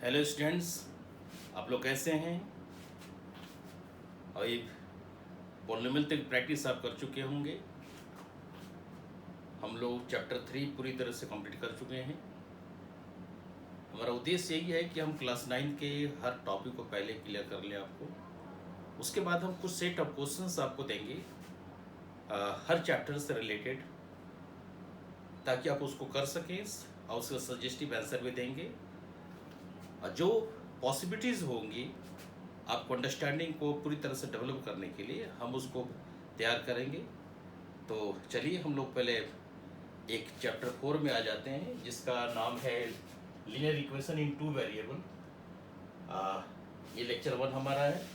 Hello students, आप लोग कैसे हैं। और एक पॉलिनोमियल तक प्रैक्टिस आप कर चुके होंगे। हम लोग चैप्टर 3 पूरी तरह से कंप्लीट कर चुके हैं। हमारा उद्देश्य यही है कि हम क्लास 9 के हर टॉपिक को पहले क्लियर कर लें आपको। उसके बाद हम कुछ सेट ऑफ क्वेश्चंस आपको देंगे हर चैप्टर से रिलेटेड, ताकि आप उसको कर सकें और उसका सजेस्टिव आंसर भी देंगे। जो पॉसिबिलिटीज़ होंगी आपको अंडरस्टैंडिंग को पूरी तरह से डेवलप करने के लिए हम उसको तैयार करेंगे। तो चलिए हम लोग पहले एक चैप्टर 4 में आ जाते हैं, जिसका नाम है लीनियर इक्वेशन इन 2 वेरिएबल। ये लेक्चर 1 हमारा है।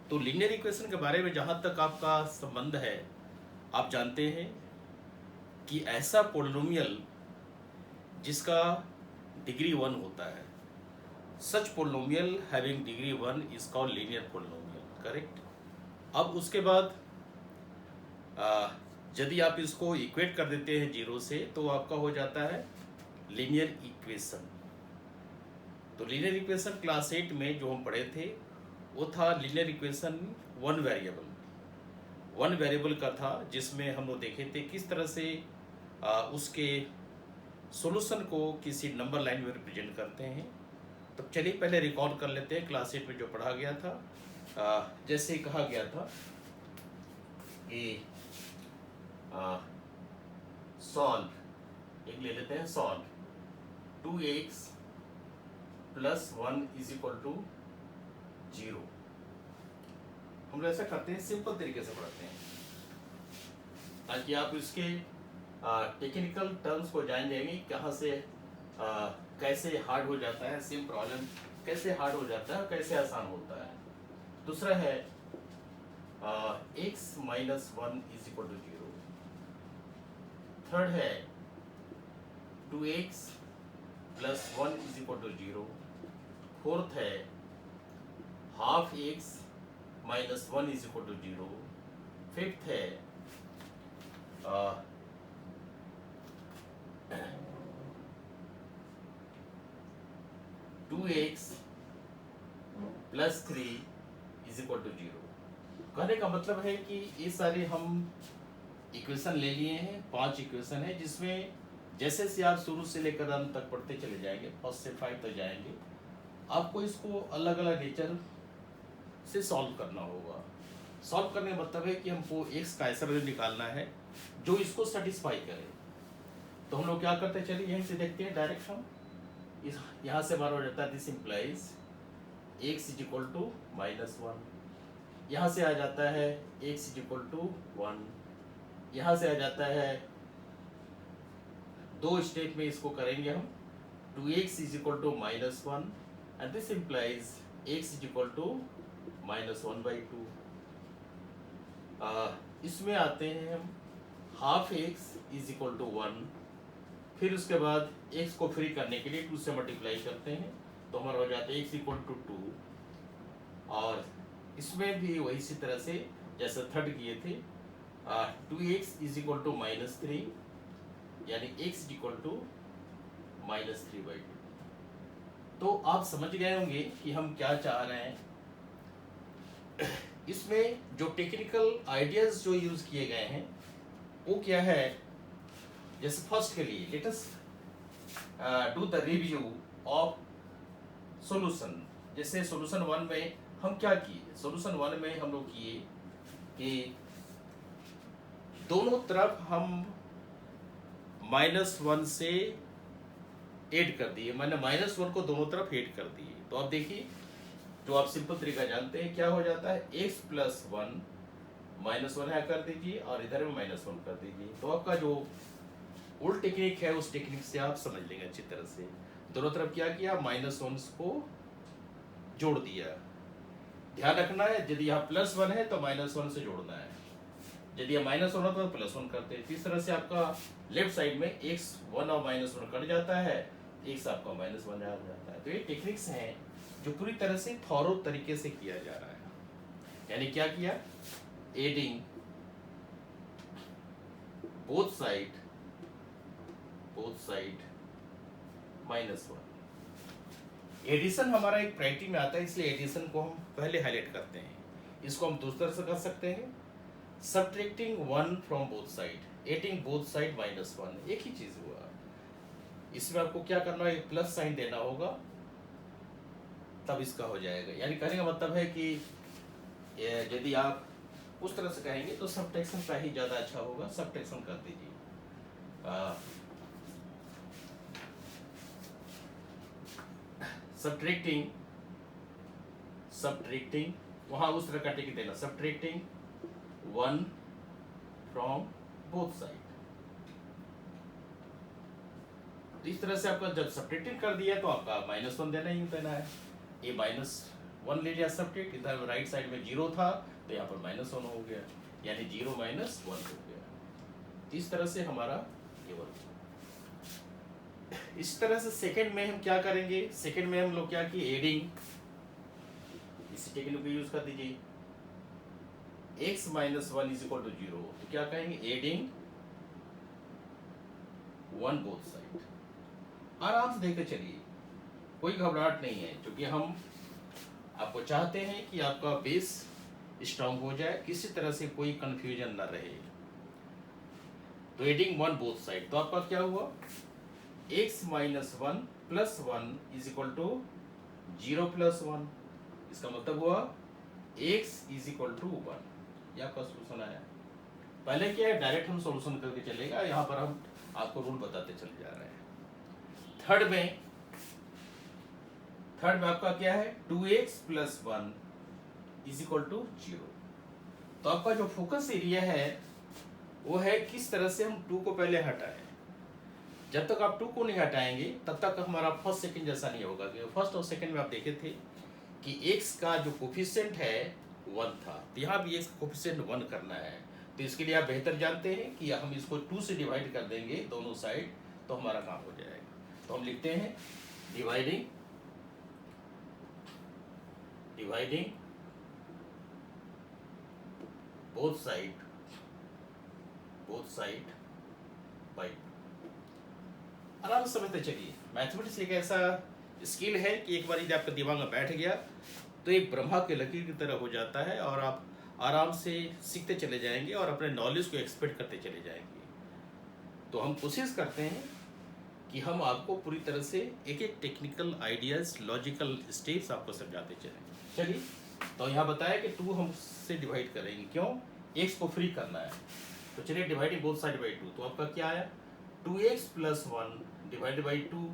तो लीनियर इक्वेशन के बारे में जहाँ तक आपका संबंध है, आप जानते हैं कि ऐसा पोलिनोमियल जिसका डिग्री 1 होता है, such polynomial having degree 1 is called linear polynomial, correct. अब उसके बाद यदि आप इसको इक्वेट कर देते हैं 0 से, तो आपका हो जाता है लीनियर इक्वेशन। तो लीनियर इक्वेशन क्लास 8 में जो हम पढ़े थे वो था लीनियर इक्वेशन वन वेरिएबल का था, जिसमें हम लोग देखे थे किस तरह से उसके सॉल्यूशन को किसी नंबर लाइन में रिप्रेजेंट करते हैं। तो चलिए पहले रिकॉर्ड कर लेते हैं क्लास 8 में जो पढ़ा गया था। जैसे कहा गया था कि सॉल्व, एक ले लेते हैं सॉल्व 2x + 1 = 0। हम लोग ऐसा करते हैं, सिंपल तरीके से पढ़ते हैं, ताकि आप इसके टेक्निकल टर्म्स को जान जाएंगे, कहाँ से कैसे हार्ड हो जाता है, सेम प्रॉब्लम कैसे हार्ड हो जाता है, कैसे आसान होता है। दूसरा है x - 1 = 0। थर्ड है 2x + 1 = 0। फोर्थ है ½ x - 1 = 0। फिफ्थ है 2x + 3 = 0। कहने का मतलब है कि ये सारे हम इक्वेशन ले लिए हैं, 5 इक्वेशन है, जिसमें जैसे से आप शुरू से लेकर अंत तक पढ़ते चले जाएंगे, फर्स्ट से 5 तक जाएंगे, आपको इसको अलग अलग नेचर से सॉल्व करना होगा। सॉल्व करने का मतलब है कि हमको x का ऐसा वैल्यू निकालना है जो इसको सेटिस्फाई करे। तो हम लोग क्या करते हैं, चलिए यहीं से देखते हैं डायरेक्ट। हम इस यहाँ से हमारा हो जाता है, दिस इम्प्लाइज x = -1। यहाँ से आ जाता है x = 1। यहाँ से आ जाता है, दो स्टेप में इसको करेंगे हम, 2x = -1 and this implies x = -1/2। इसमें आते हैं हम ½ x = 1। फिर उसके बाद x को फ्री करने के लिए 2 से मल्टीप्लाई करते हैं, तो हमारा हो जाता है x = 2। और इसमें भी वही इसी तरह से जैसे थर्ड किए थे, 2x = -3, यानी x = -3/2। तो आप समझ गए होंगे कि हम क्या चाह रहे हैं। इसमें जो टेक्निकल आइडियाज जो यूज किए गए हैं वो क्या है, जैसे फर्स्ट के लिए let us do the review of solution. जैसे सॉल्यूशन 1 में हम क्या किए, सॉल्यूशन 1 में हम लोग किए कि दोनों तरफ हम -1 से ऐड कर दिए, मैंने -1 को दोनों तरफ ऐड कर दिए। तो आप देखिए, जो आप सिंपल तरीका जानते हैं, क्या हो जाता है, x + 1 -1 है कर दीजिए और इधर में -1 कर दीजिए। तो आपका जो ओल्ड टेक्निक है उस टेक्निक से आप समझ लेंगे अच्छी तरह से। दोनों तरफ क्या किया, -1 को जोड़ दिया। ध्यान रखना है, यदि यहाँ +1 है तो -1 से जोड़ना है, यदि यहाँ -1 होता तो +1 करते हैं। इस तरह से आपका लेफ्ट साइड में x 1 और -1 कट जाता है, x आपका -1 आ जाता है। तो ये टेक्निक्स हैं जो पूरी तरह से थॉरो तरीके से किया जा रहा है। यानी क्या किया, एडिंग बोथ साइड -1, एडिशन हमारा एक प्रायोरिटी में आता है, इसलिए एडिशन को हम पहले हाईलाइट करते हैं। इसको हम दूसरी तरह से कर सकते हैं, subtracting 1 from both side, adding both side -1, एक ही चीज हुआ। इसमें आपको क्या करना है, प्लस साइन देना होगा, तब इसका हो जाएगा। यानी कहने का मतलब है कि यदि आप उस तरह से कहेंगे तो सब्ट्रैक्शन का ही ज्यादा अच्छा होगा, सब्ट्रैक्शन कर दीजिए। सब्ट्रैक्टिंग वहां उस तरह का टिक देना, सब्ट्रैक्टिंग 1 फ्रॉम बोथ साइड। तो इस तरह से आपका जब सब्ट्रैक्टिंग कर दिया तो आपका -1 देना ही देना है। ये -1 ले लिया सब्ट्रैक्ट, इधर राइट साइड में 0 था तो यहाँ पर -1 हो गया, यानी 0 - 1 हो गया। इस तरह से हमारा ये वर्क। इस तरह से सेकंड में हम क्या करेंगे, सेकंड में हम लोग क्या कि एडिंग, इसी टेक्निक को यूज कर दीजिए, x - 1 = 0, तो क्या कहेंगे, एडिंग 1 बोथ साइड। आराम से देखकर चलिए, कोई घबराहट नहीं है, क्योंकि हम आपको चाहते हैं कि आपका बेस स्ट्रांग हो जाए, किसी तरह से कोई कंफ्यूजन ना रहे। तो एडिंग 1 बोथ साइड, तो आपका क्या हुआ, x - 1 + 1 = 0 + 1। इसका मतलब हुआ x = 1। यह आपका सोल्यूशन आया। पहले क्या है, डायरेक्ट हम सोल्यूशन करके चलेगा, यहाँ पर हम आपको रूल बताते चले जा रहे हैं। थर्ड में आपका क्या है, 2x + 1 = 0। तो आपका जो फोकस एरिया है वो है किस तरह से हम 2 को पहले हटाएं। जब तक आप 2 को नहीं हटाएंगे तब तक हमारा फर्स्ट सेकंड जैसा नहीं होगा। फर्स्ट और सेकंड में आप देखे थे कि x का जो कोफिशिएंट है 1 था, तो यहाँ भी x का कोफिशिएंट 1 करना है। तो इसके लिए आप बेहतर जानते हैं कि हम इसको 2 से डिवाइड कर देंगे दोनों साइड, तो हमारा काम हो जाएगा। तो हम लिखते हैं डिवाइडिंग बोथ साइड बाय। आराम से समझते चलिए, मैथमेटिक्स एक ऐसा स्किल है कि एक बार यदि आपका दिमाग में बैठ गया तो एक ब्रह्मा के लकीर की तरह हो जाता है, और आप आराम से सीखते चले जाएंगे और अपने नॉलेज को एक्सपेक्ट करते चले जाएंगे। तो हम कोशिश करते हैं कि हम आपको पूरी तरह से एक एक टेक्निकल आइडियाज, लॉजिकल स्टेप्स आपको समझाते चलें। चलिए, तो यहाँ बताया कि 2 हम से डिवाइड करेंगे, क्यों, x को फ्री करना है। तो चलिए डिवाइडिंग बोथ साइड बाई 2, तो आपका क्या आया, 2x + 1 divided by 2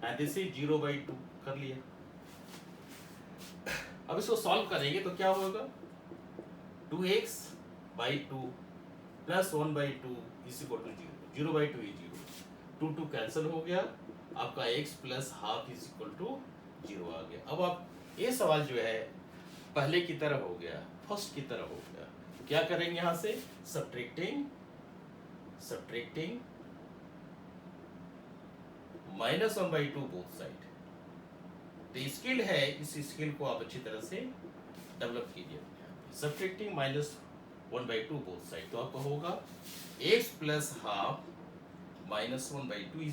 and this is 0/2 कर लिया। अब इसको सॉल्व करेंगे तो क्या होगा, 2x/2 + 1/2 = 0, 0/2 is 0, 2 कैंसिल हो गया, आपका x + ½ = 0 आ गया। अब आप ये सवाल जो है पहले की तरह हो गया, फर्स्ट की तरह हो गया। क्या करेंगे, यहाँ से सब्ट्रैक्टिंग -1/2 बोथ साइड। तो स्किल है, इस स्किल को आप अच्छी तरह से डेवलप कीजिए। सब्ट्रैक्टिंग -1/2 बोथ साइड, तो आपको होगा x + ½ -1/2 =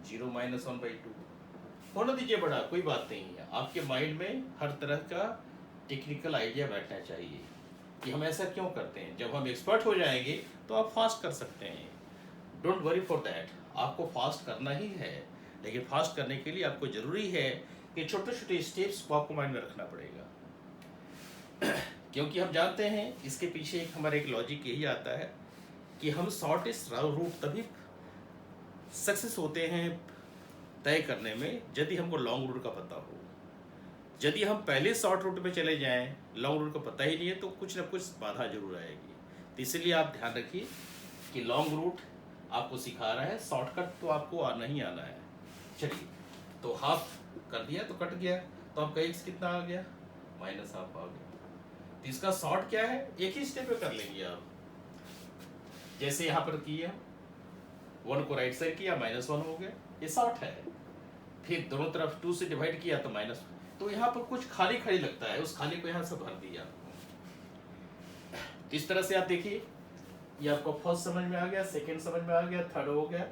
0 - 1/2। होने दीजिए बड़ा, कोई बात नहीं है। आपके माइंड में हर तरह का टेक्निकल आइडिया बैठना चाहिए कि हम ऐसा क्यों करते हैं। जब हम एक्सपर्ट हो जाएंगे तो आप फास्ट कर सकते हैं, डोंट वरी फॉर दैट। आपको फास्ट करना ही है, लेकिन फास्ट करने के लिए आपको ज़रूरी है कि छोटे छोटे स्टेप्स को आपको माइंड में रखना पड़ेगा। क्योंकि हम जानते हैं इसके पीछे एक हमारा एक लॉजिक यही आता है कि हम शॉर्टेस्ट रूट तभी सक्सेस होते हैं तय करने में यदि हमको लॉन्ग रूट का पता हो। यदि हम पहले शॉर्ट रूट में चले जाएं, लॉन्ग रूट का पता ही नहीं है, तो कुछ ना कुछ बाधा जरूर आएगी। तो इसलिए आप ध्यान रखिए कि लॉन्ग रूट आपको सिखा रहा है, शॉर्टकट तो आपको आना ही आना है। चलिए, तो हाफ कर दिया तो कट गया, तो आपका x कितना आ गया, -½ आ गया। तो इसका शॉर्ट क्या है, एक ही स्टेप पे कर लेंगे आप। जैसे यहाँ पर किया, 1 को राइट साइड किया, -1 हो गया, ये शॉर्ट है। फिर दोनों तरफ 2 से डिवाइड किया तो माइनस, तो यहाँ पर कुछ खाली खाली लगता है, उस खाली को यहाँ से भर दिया। इस तरह से आप देखिए, ये आपको फर्स्ट समझ में आ गया, सेकंड समझ में आ गया, थर्ड हो गया,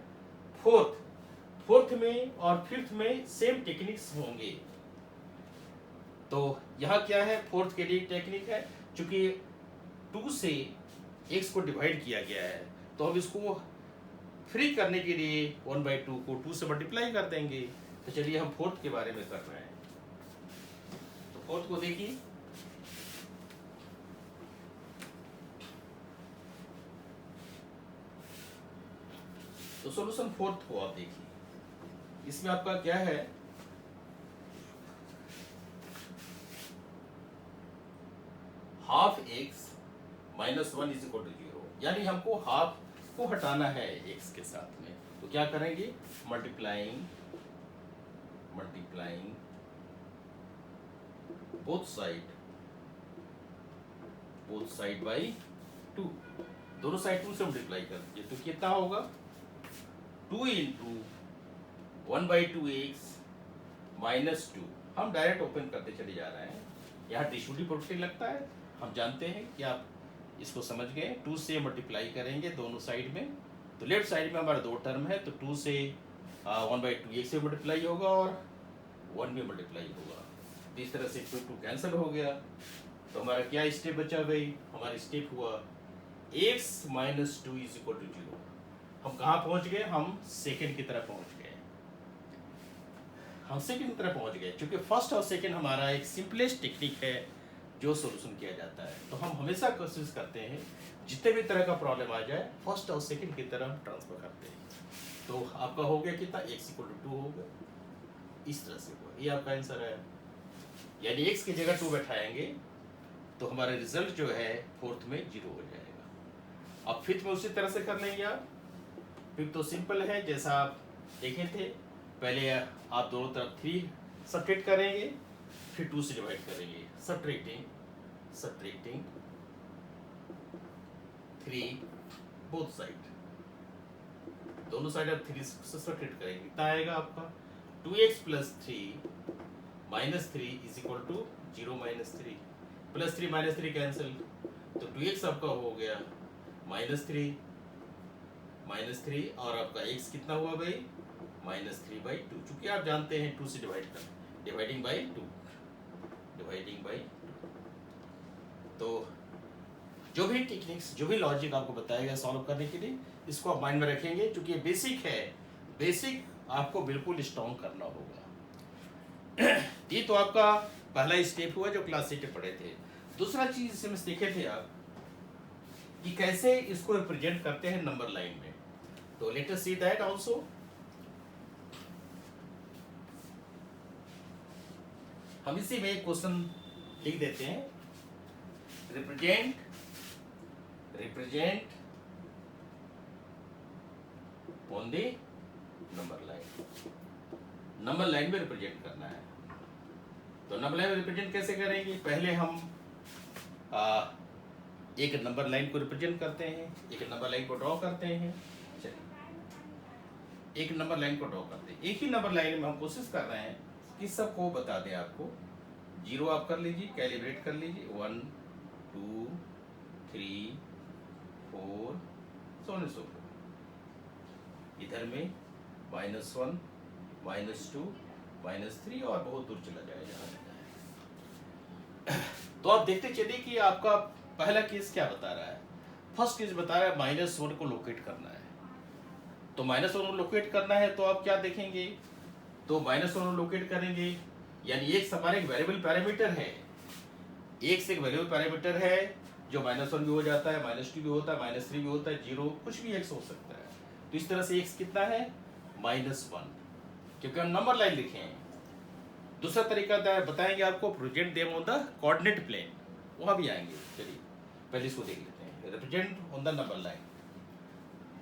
फोर्थ में और फिफ्थ में सेम टेक्निक्स होंगे। तो यहाँ क्या है, फोर्थ के लिए टेक्निक है, चूंकि 2 से x को डिवाइड किया गया है तो हम इसको फ्री करने के लिए 1/2 को 2 से मल्टीप्लाई कर देंगे। तो चलिए हम फोर्थ के बारे में कर रहे हैं। तो फोर्थ को देखिए, तो सॉल्यूशन फोर्थ को आप देखिए, इसमें आपका क्या है, half X minus 1 is equal to 0, यानी हमको हाफ को हटाना है एक्स के साथ में। तो क्या करेंगे, मल्टीप्लाइंग बोथ साइड बाई 2, दोनों साइड 2 से मल्टीप्लाई कर दीजिए। तो कितना होगा, 2 इंटू 1/2x माइनस 2। हम डायरेक्ट ओपन करते चले जा रहे हैं, यहाँ डिस्ट्रीब्यूटिव प्रोडक्ट लगता है, हम जानते हैं कि आप इसको समझ गए। 2 से मल्टीप्लाई करेंगे दोनों साइड में, तो लेफ्ट साइड में हमारा 2 टर्म है, तो 2 से 1/2 से मल्टीप्लाई होगा और 1 में मल्टीप्लाई होगा। तो इस तरह से 2 कैंसिल हो गया। तो हमारा क्या स्टेप बचा भाई, हमारा स्टेप हुआ x minus 2 is equal to 0। हम कहाँ पहुँच गए, हम सेकेंड की तरफ पहुँच गए, क्योंकि फर्स्ट और सेकेंड हमारा एक सिंपलेस्ट टेक्निक है जो सोल्यूशन किया जाता है। तो हम हमेशा कोशिश करते हैं जितने भी तरह का प्रॉब्लम आ जाए फर्स्ट और सेकंड की तरफ ट्रांसफर करते हैं। तो आपका हो गया कितना, x इक्वल टू 2 होगा, इस तरह से हुआ, ये आपका आंसर है। यानी x की जगह 2 बैठाएंगे तो हमारा रिजल्ट जो है फोर्थ में 0 हो जाएगा। अब फिफ्थ में उसी तरह से कर लेंगे आप। फिफ्थ तो सिंपल है, जैसा आप देखे थे, पहले आप दोनों तरफ 3 सब्ट्रैक्ट करेंगे, फिर 2 से डिवाइड करेंगे, सब्ट्रैक्टिंग 3 बोथ साइड, दोनों साइड आप 3 से सब्ट्रैक्ट करेंगे, कितना आएगा आपका 2x plus 3 minus 3 is equal to 0 minus 3, plus 3 minus 3 cancel, तो 2x आपका हो गया माइनस 3 और आपका x कितना हुआ भाई, -3/2। चूंकि आप जानते हैं 2 से डिवाइड कर, डिवाइडिंग बाई 2। तो जो भी टेक्निक्स, जो भी लॉजिक आपको बताया गया सॉल्व करने के लिए, इसको आप माइंड में रखेंगे, क्योंकि बेसिक है, बेसिक आपको बिल्कुल स्ट्रॉन्ग करना होगा। ये तो आपका पहला स्टेप हुआ जो क्लास 8 में पढ़े थे। दूसरा चीज इसमें सीखे थे आप कि कैसे इसको रिप्रेजेंट करते हैं नंबर लाइन में। तो let us see that also. हम इसी में एक क्वेश्चन लिख देते हैं, represent on the number line में रिप्रेजेंट करना है। तो नंबर लाइन में रिप्रेजेंट कैसे करेंगे, पहले हम एक नंबर लाइन को रिप्रेजेंट करते हैं, एक नंबर लाइन को ड्रॉ करते हैं। चलिए एक नंबर लाइन को ड्रॉ करते हैं। एक ही नंबर लाइन में हम कोशिश कर रहे हैं कि सबको बता दें आपको। 0 आप कर लीजिए, कैलिब्रेट कर लीजिए, 1 2 3 4 so on and so forth। इधर में -1 -2 -3 और बहुत दूर चला जाएगा। तो आप देखते चलिए कि आपका पहला केस क्या बता रहा है। फर्स्ट केस बता रहा है -1 को लोकेट करना है। तो -1 को लोकेट करना है तो आप क्या देखेंगे, तो -1 को लोकेट करेंगे, यानी x हमारा एक वेरिएबल पैरामीटर है, x एक वेरिएबल पैरामीटर है जो -1 भी हो जाता है, -2 भी होता है, -3 भी होता है, 0 कुछ भी x हो सकता है। तो इस तरह से x कितना है, -1, क्योंकि हम नंबर लाइन लिखे हैं। दूसरा तरीका बताएंगे आपको, represent them on the coordinate plane, वहां भी आएंगे। चलिए पहले इसको देख लेते हैं, represent on the number line.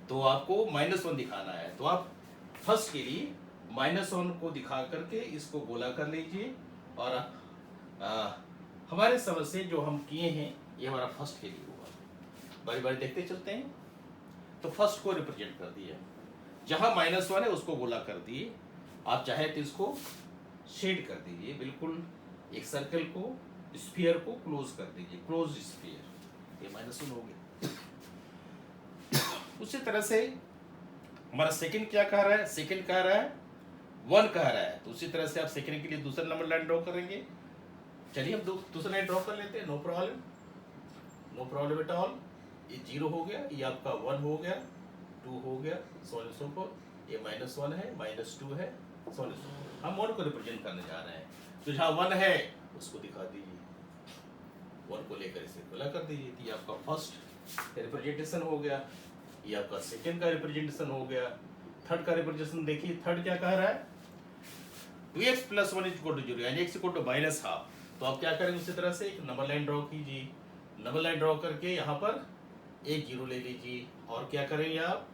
तो आपको -1 दिखाना है, तो आप फर्स्ट के लिए -1 को दिखा करके इसको गोला कर लीजिए, और हमारे समझ से जो हम किए हैं ये हमारा फर्स्ट के लिए हुआ। बारी बारी देखते चलते हैं। तो फर्स्ट को रिप्रेजेंट कर दिया, जहां -1 है उसको गोला कर दिए। आप चाहे तो इसको शेड कर दीजिए, बिल्कुल एक सर्कल को, स्फीयर को क्लोज कर दीजिए, क्लोज स्फीयर, ये -1 हो गया। उसी तरह से हमारा सेकंड क्या कह रहा है, सेकंड कह रहा है 1 कह रहा है, तो उसी तरह से आप सेकंड के लिए दूसरा नंबर लाइन ड्रॉ करेंगे। चलिए हम दूसरा लाइन ड्रॉ कर लेते हैं, no problem, no problem at all. ये 0 हो गया, ये आपका 1 हो गया, 2 हो गया, सो एंड सो फोर्थ। ये -1 है, -2 है, सो एंड सो फोर्थ। हम 1 को रिप्रेजेंट करने जा रहे हैं, तो जहाँ 1 है उसको दिखा दीजिए, 1 को लेकर इसे खुला कर दीजिए। तो ये आपका फर्स्ट रिप्रेजेंटेशन हो गया, ये आपका सेकंड का रिप्रेजेंटेशन हो गया। थर्ड का रिप्रेजेंटेशन देखिए, थर्ड क्या कह रहा है, 2x + 1 = 0, यानी x = -½ तो आप क्या करेंगे, उसी तरह से एक नंबर लाइन ड्रॉ कीजिए। नंबर लाइन ड्रॉ करके यहाँ पर एक 0 ले लीजिए, और क्या करेंगे आप,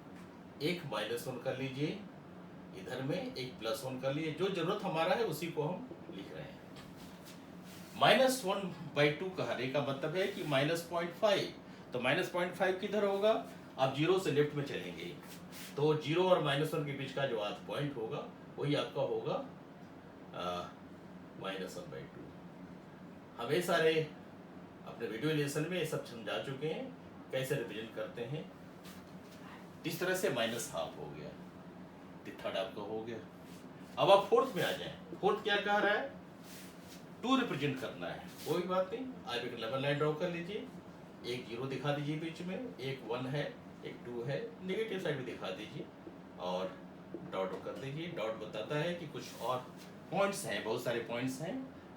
एक -1 कर लीजिए, इधर में एक +1 कर लीजिए। जो जरूरत हमारा है उसी को हम लिख रहे हैं। -1/2 कहने का मतलब है कि -0.5, तो -0.5 किधर होगा, आप 0 से लेफ्ट में चलेंगे, तो 0 और -1 के बीच का जो आज पॉइंट होगा वही आपका होगा -1/2। हमें सारे अपने वीडियो लेसन में ये सब समझा चुके हैं कैसे रिप्रेजेंट करते हैं। इस तरह से -½ हो गया, थर्ड आपका हो गया। अब आप फोर्थ में आ जाएं। फोर्थ क्या कह रहा है, 2 रिप्रेजेंट करना है, कोई बात नहीं, आप एक नंबर लाइन ड्रॉ कर लीजिए, एक 0 दिखा दीजिए बीच में, एक 1 है, एक 2 है, नेगेटिव साइड में दिखा दीजिए, और डॉट कर दीजिए। डॉट बताता है कि कुछ और पॉइंट्स हैं, बहुत सारे पॉइंट्स हैं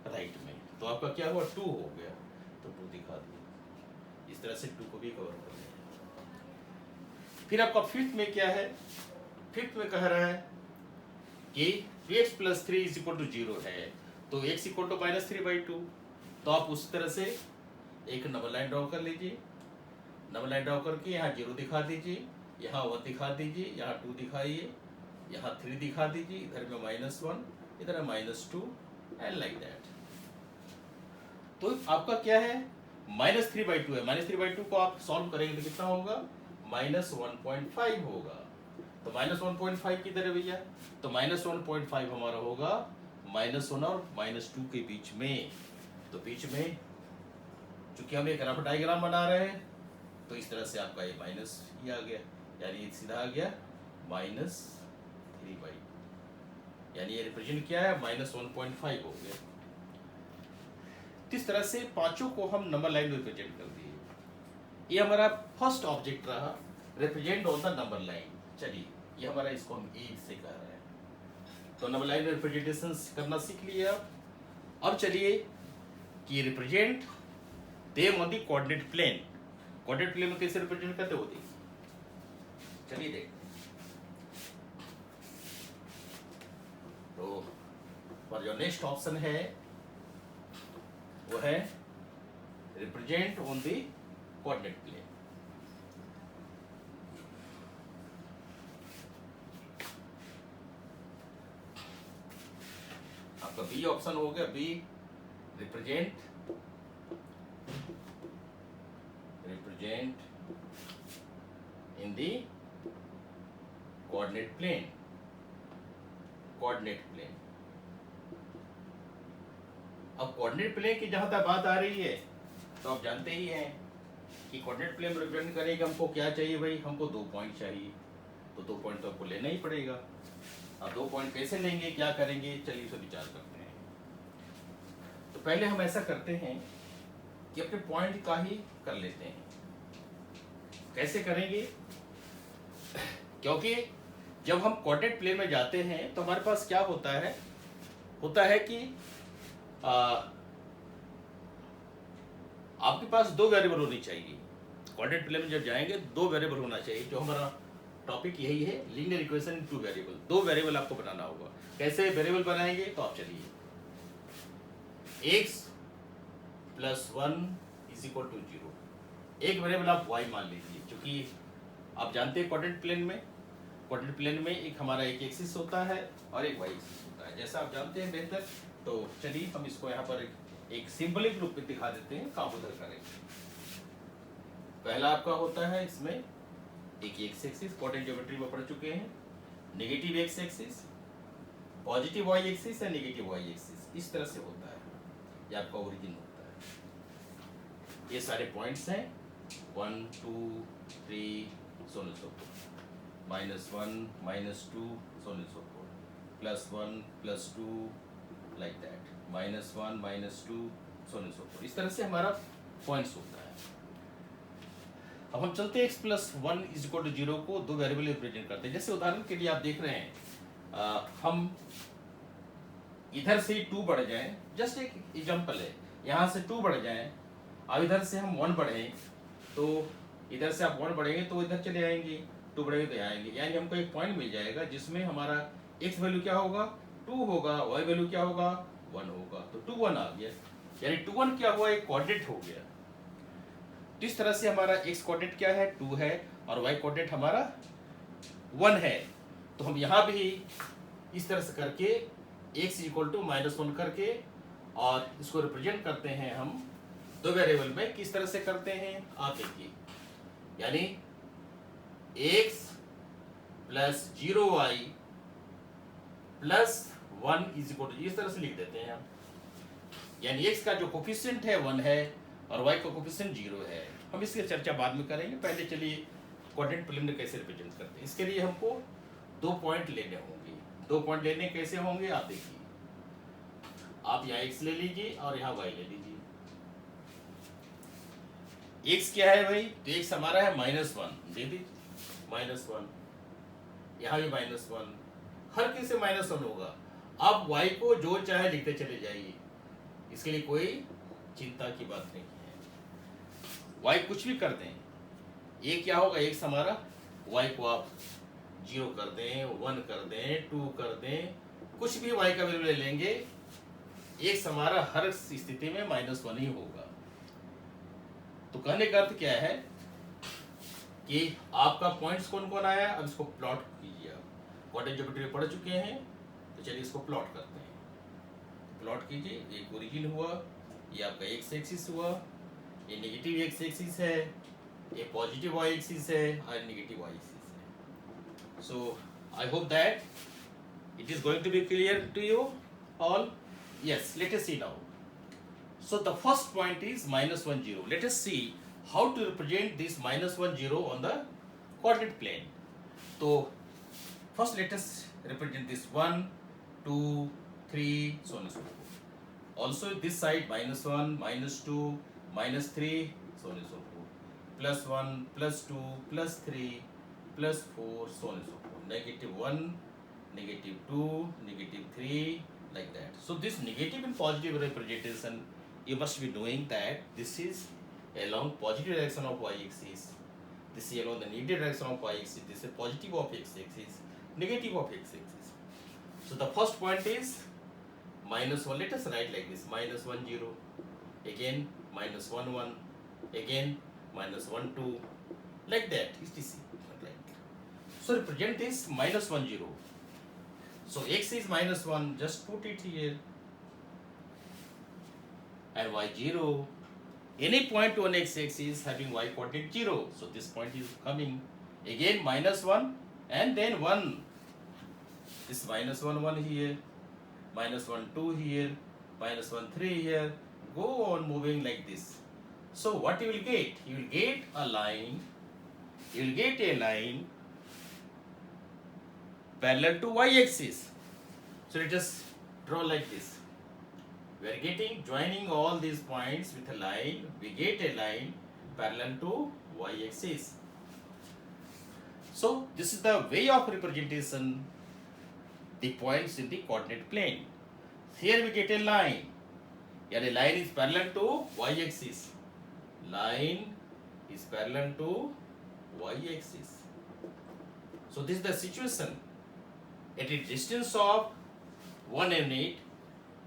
राइट में, तो आपका क्या हुआ, 2 हो गया, तो 2 दिखा दिए। इस तरह से 2 को भी कवर कर लिया। फिर आपका फिफ्थ में क्या है, फिफ्थ में कह रहा है कि 2x + 3 = 0 है, तो x = -3/2, तो आप उस तरह से एक नंबर लाइन ड्रॉ कर लीजिए। नंबर लाइन ड्रॉ करके यहाँ 0 दिखा दीजिए, यहाँ 1 दिखा दीजिए, यहाँ 2 दिखाइए, यहाँ 3 दिखा दीजिए, इधर में -1, इधर -2 एंड लाइक दैट। तो आपका क्या है, -3/2 है, -3/2 को आप सॉल्व करेंगे तो कितना होगा, -1.5 होगा। तो -1.5 किधर है भैया, तो -1.5 हमारा होगा -1 और -2 के बीच में। तो बीच में चूंकि हम एक रफ डायग्राम बना रहे हैं, तो इस तरह से आपका ये माइनस ही आ गया, यानी ये सीधा आ गया -3/2, यानी ये रिप्रेजेंट क्या है, -1.5 हो गया। इस तरह से पांचों को हम नंबर लाइन में रिप्रेजेंट कर दिए। ये हमारा फर्स्ट ऑब्जेक्ट रहा, represent on the number line. चलिए ये हमारा, इसको हम ए से कह रहे हैं, तो नंबर लाइन में रिप्रेजेंटेशन करना सीख लिए आप। अब चलिए कि represent them on the coordinate plane. Coordinate plane में कैसे रिप्रेजेंट करते होते, चलिए देखते हैं। तो पर जो नेक्स्ट ऑप्शन है वो है represent on the coordinate plane. आपका बी ऑप्शन हो गया, B represent in the coordinate plane. Coordinate plane, अब कोऑर्डिनेट प्लेन की जहां तक बात आ रही है, तो आप जानते ही हैं कि कोऑर्डिनेट प्लेन में रिप्रेजेंट करेंगे हमको क्या चाहिए भाई, हमको 2 पॉइंट चाहिए, तो 2 पॉइंट तो आपको लेना ही पड़ेगा। अब 2 पॉइंट कैसे लेंगे, क्या करेंगे, चलिए उसे विचार करते हैं। तो पहले हम ऐसा करते हैं कि अपने पॉइंट का ही कर लेते हैं। कैसे करेंगे, क्योंकि जब हम कोऑर्डिनेट प्लेन में जाते हैं तो हमारे पास क्या होता है कि आपके पास 2 वेरिएबल होनी चाहिए। कोऑर्डिनेट प्लेन में जब जाएंगे 2 वेरिएबल होना चाहिए, जो हमारा टॉपिक यही है, linear equation in 2 variable. 2 variable आपको बनाना होगा। कैसे वेरिएबल बनाएंगे, तो आप चलिए, x + 1 = 0, एक वेरिएबल आप y मान लीजिए, क्योंकि आप जानते हैं कोऑर्डिनेट प्लेन में एक हमारा एक एक्सिस होता है और एक y एक्सिस होता है, जैसा आप जानते हैं बेहतर। तो चलिए हम इसको यहाँ पर एक सिंबलिक रूप में दिखा देते हैं, काम उधर करेंगे। पहला आपका होता है इसमें एक एक्स एक्सिस, कोऑर्डिनेट ज्योमेट्री में पढ़ चुके हैं, negative X axis, positive Y axis या नेगेटिव वाई एक्सिस, इस तरह से होता है, ये आपका ओरिजिन होता है। ये सारे पॉइंट्स हैं 1 2 3 so on so fourth. -1, -2, so on and so forth, +1, +2, like that, -1, -2, so on and so forth. इस तरह से हमारा पॉइंट्स होता है। अब हम चलते हैं x+1 = 0 को दो वेरिएबल रिप्रेजेंट करते हैं। जैसे उदाहरण के लिए आप देख रहे हैं, हम इधर से 2 बढ़ जाएं, जस्ट एक एग्जांपल है, यहाँ से 2 बढ़ जाएं, अब इधर से हम 1 बढ़ें, तो इधर से आप 1 बढ़ेंगे तो इधर चले आएंगे, 2 बढ़ेंगे तो यहाँ आएंगे, यानी हमको एक पॉइंट मिल जाएगा जिसमें हमारा x वैल्यू क्या होगा, 2 होगा, y वैल्यू क्या होगा, 1 होगा, तो 2 1 आ गया, यानी 2 1 क्या हुआ, एक कोऑर्डिनेट हो गया। इस तरह से हमारा x कोऑर्डिनेट क्या है, 2 है, और y कोऑर्डिनेट हमारा 1 है। तो हम यहाँ भी इस तरह से करके x = -1 करके और इसको रिप्रेजेंट करते हैं हम दो वेरिएबल में। किस तरह से करते हैं आप देखिए, यानी x + 0y + 1 = इस तरह से लिख देते हैं हम, यानी x का जो कोफिशिएंट है 1 है और y का कोफिशिएंट 0 है। हम इसकी चर्चा बाद में करेंगे, पहले चलिए कोऑर्डिनेट प्लेन में कैसे रिप्रेजेंट करते हैं। इसके लिए हमको 2 पॉइंट लेने होंगे। 2 पॉइंट लेने कैसे होंगे आप देखिए, आप यहाँ x ले लीजिए और यहाँ y ले लीजिए। x क्या है भाई, तो x हमारा है -1, दे दीजिए -1, यहाँ भी -1, हर किसी से -1 होगा। अब y को जो चाहे लिखते चले जाइए, इसके लिए कोई चिंता की बात नहीं है। y कुछ भी कर दें, ये क्या होगा, x हमारा, y को आप 0 कर दें, 1 कर दें, 2 कर दें, कुछ भी y का वैल्यू ले लेंगे, x हमारा हर स्थिति में -1 ही होगा। तो कहने का अर्थ क्या है कि आपका पॉइंट्स कौन कौन आया, अब इसको प्लॉट कीजिए। आप क्वाड्रेटिक ज्योमेट्री में पढ़ चुके हैं, तो चलिए इसको प्लॉट करते हैं। प्लॉट कीजिए, एक ओरिजिन हुआ, ये आपका x एक्सिस हुआ, ये नेगेटिव x एक्सिस है, ये पॉजिटिव y एक्सिस है और नेगेटिव y एक्सिस है। So I hope that it is going to be clear to you all. Yes, let us see now. So the first point is -1 0. Let us see how to represent this -1 0 on the coordinate plane. So first let us represent this 1 2 3 so on and so forth. Also this side -1 -2 -3 so on and so forth, +1 +2 +3 +4 so on and so forth, -1 -2 -3 like that. So this negative and positive representation, you must be knowing that this is along positive direction of y-axis, this is along the negative direction of y-axis, this is positive of x-axis, negative of x-axis. So the first point is -1, let us write like this, -1 0, again -1 1, again -1 2, like that, etc. Like. So represent this -1 0. So x is -1, just put it here, and y 0. Any point on x-axis having y coordinate 0, so this point is coming. Again -1 and then 1. This -1 1 here, -1 2 here, -1 3 here. Go on moving like this. So what you will get? You will get a line. You will get a line parallel to y-axis. So let us draw like this. We are getting, joining all these points with a line, we get a line parallel to y-axis. So this is the way of representation the points in the coordinate plane. Here we get a line. Here a line is parallel to y-axis. Line is parallel to y-axis. So this is the situation. At a distance of 1 unit,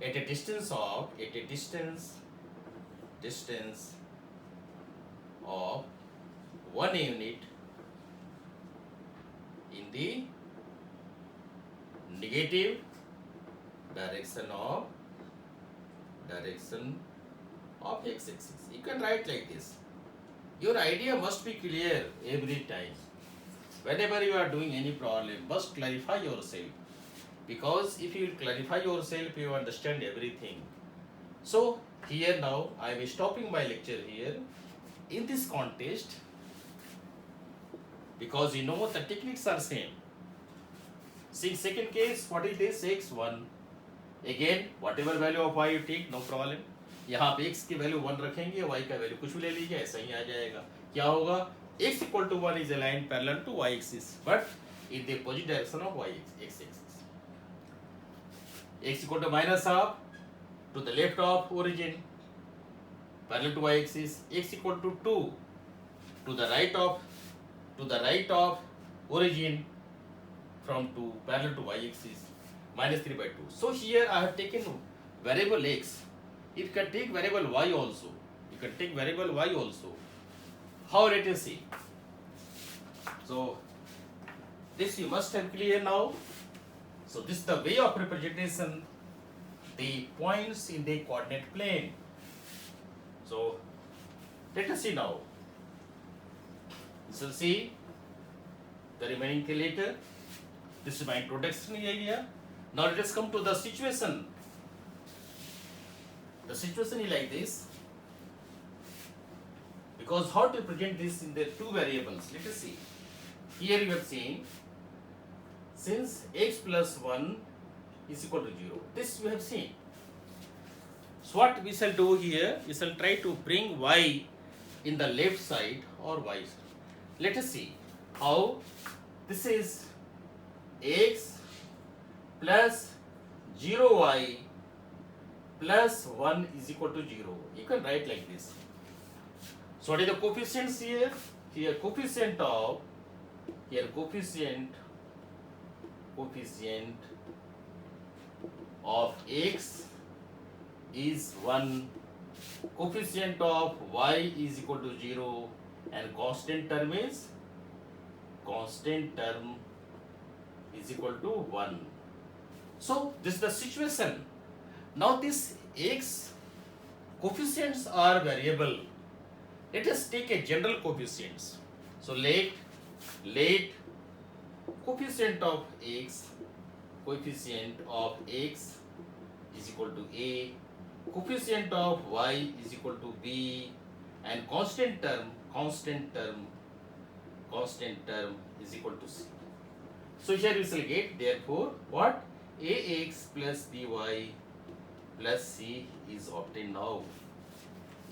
at a distance of of 1 unit in the negative direction of x-axis. You can write like this. Your idea must be clear every time. Whenever you are doing any problem, must clarify yourself. Because if you clarify yourself, you understand everything. So here now I am stopping my lecture here. In this context, because you know the techniques are same. See second case, what is this? x1. Again whatever value of y you take, no problem. यहाँ पे x की value 1 रखेंगे, y का value कुछ भी ले लीजिए, ऐसा ही आ जाएगा. क्या होगा? x equal to 1 is aligned parallel to y axis, but in the opposite direction of y axis. X equal to minus half to the left of origin, parallel to y axis. X equal to 2 to the right of origin from 2 parallel to y axis, minus 3 by 2. So here I have taken variable x. You can take variable y also. How? Let us see. So this you must have clear now. So this is the way of representation the points in the coordinate plane. So let us see now. You shall see the remaining later. This is my introduction area. Now let us come to the situation. The situation is like this. Because how to present this in the two variables? Let us see. Here you have seen, since x plus 1 is equal to 0. This we have seen. So what we shall do here, we shall try to bring y in the left side or y side. Let us see how. This is x plus 0y plus 1 is equal to 0. You can write like this. So what is the coefficients here? Here coefficient of x is 1, coefficient of y is equal to 0, and constant term is equal to 1. So this is the situation. Now this x coefficients are variable. Let us take a general coefficients. So let coefficient of x is equal to a, coefficient of y is equal to b, and constant term is equal to c. So here we shall get, therefore, what? Ax plus by plus c is obtained now.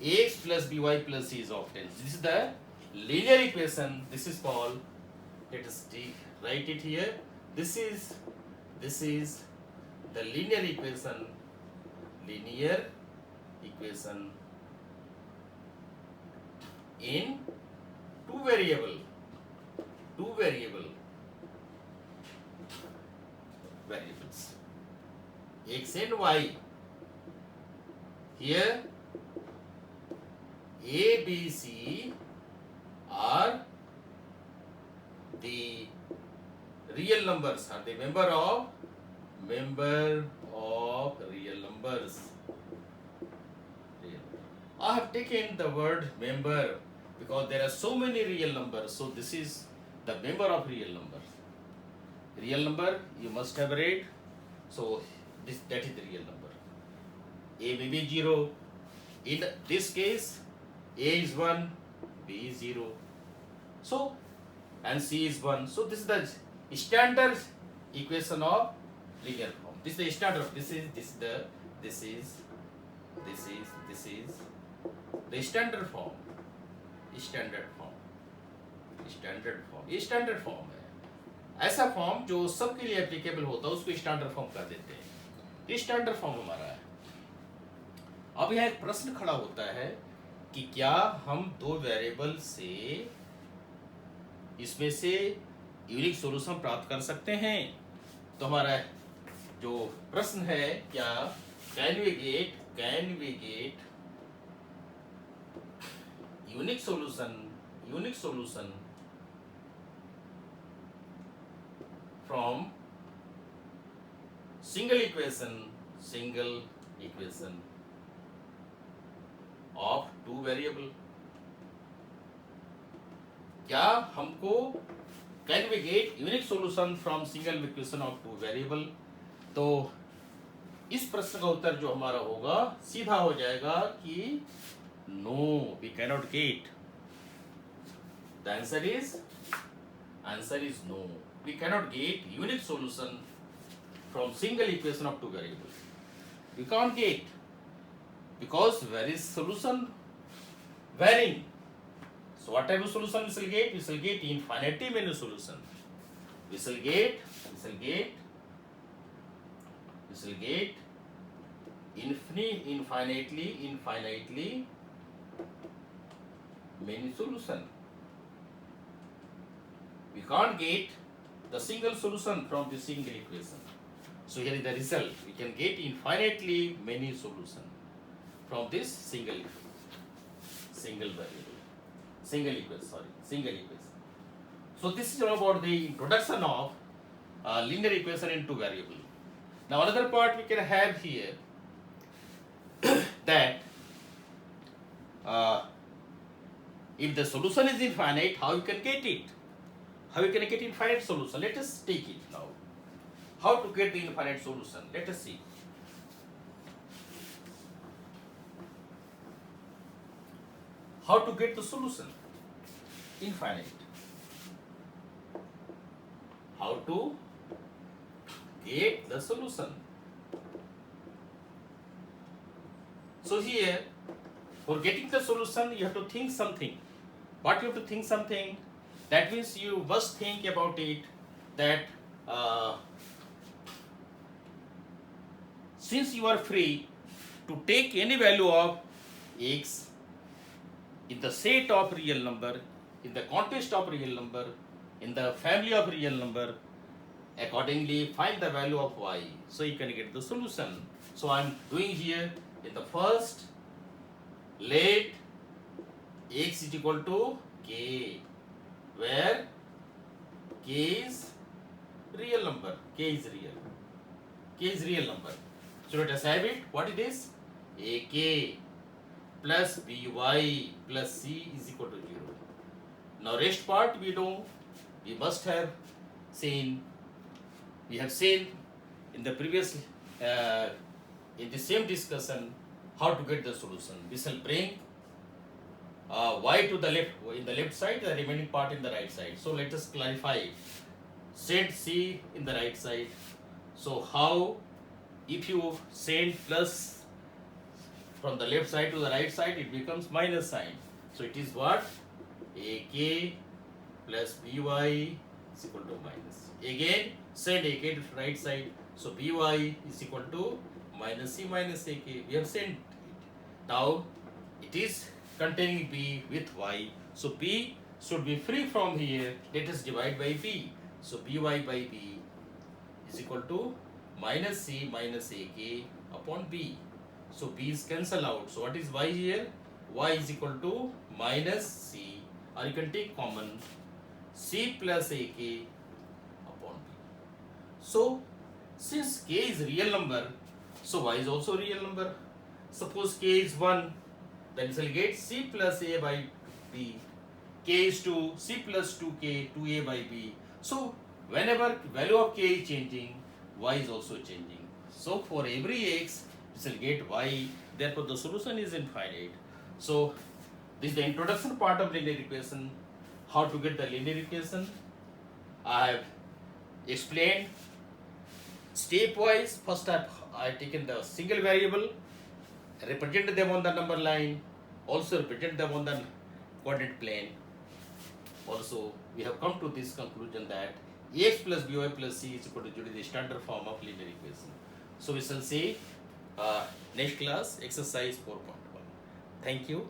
Ax plus by plus c is obtained. This is the linear equation. This is called, let us write it here. This is the linear equation in two variables. X and y. Here A, B, C are the real numbers, are the member of real numbers. I have taken the word member because there are so many real numbers. So this is the member of real numbers. Real number you must have read. So that is the real number. A may be 0. In this case, A is 1, B is 0. So, and C is 1. So this is the standard equation of linear form. This is the standard. This is the standard form. ये standard form है. ऐसा form जो सबके लिए applicable होता है उसको standard form कर देते हैं. ये स्टैंडर्ड फॉर्म हमारा है. अब यहाँ एक प्रश्न खड़ा होता है कि क्या हम दो वेरिएबल से इसमें से यूनिक सॉल्यूशन प्राप्त कर सकते हैं. तो हमारा जो प्रश्न है, क्या can we get unique solution from single equation of two variable. क्या हमको can we get unique solution from single equation of two variable? तो इस प्रश्न का उत्तर जो हमारा होगा सीधा हो जाएगा कि no, we cannot get. The answer is Answer is no. We cannot get unique solution from single equation of two variables. We can't get, because where is solution varying. So what type of solution we shall get? We shall get infinitely many solution. We shall get infinitely many solution. We can't get the single solution from the single equation. So here is the result. We can get infinitely many solution from this single equation. So this is all about the introduction of linear equation in two variable. Now another part we can have here that if the solution is infinite, how you can get it? How you can get infinite solution? Let us take it now. How to get the infinite solution? Let us see. How to get the solution? Infinite. How to get the solution? So here, for getting the solution, you have to think something. What you have to think something? That means you must think about it that since you are free to take any value of x in the set of real number, in the context of real number, in the family of real number, accordingly find the value of y. So you can get the solution. So I am doing here in the first, let x is equal to k, where k is real number. K is real number. So let us have it. What it is? ak plus by plus c is equal to 0. Now rest part we know. We must have seen. We have seen in the previous in the same discussion how to get the solution. We shall bring y to the left, in the left side, the remaining part in the right side. So let us clarify it. Send c in the right side. So how, if you send plus from the left side to the right side, it becomes minus sign. So it is what? ak plus by is equal to minus. Again send ak to right side. So by is equal to minus c minus ak. We have sent it. Now it is containing b with y. So b should be free from here. Let us divide by b. So by b is equal to minus c minus ak upon b. So b is cancelled out. So what is y here? Y is equal to minus c, or you can take common, c plus ak upon b. So since k is real number, so y is also real number. Suppose k is 1, then we shall get c plus a by b. K is 2, c plus 2k, 2a by b. So whenever value of k is changing, y is also changing. So for every x, we shall get y. Therefore the solution is infinite. So this is the introduction part of linear equation. How to get the linear equation? I have explained stepwise. First I have taken the single variable, represented them on the number line, also represent them on the coordinate plane. Also we have come to this conclusion that ax plus by plus c is equal to 0 is the standard form of linear equation. So we shall see next class exercise 4.1. Thank you.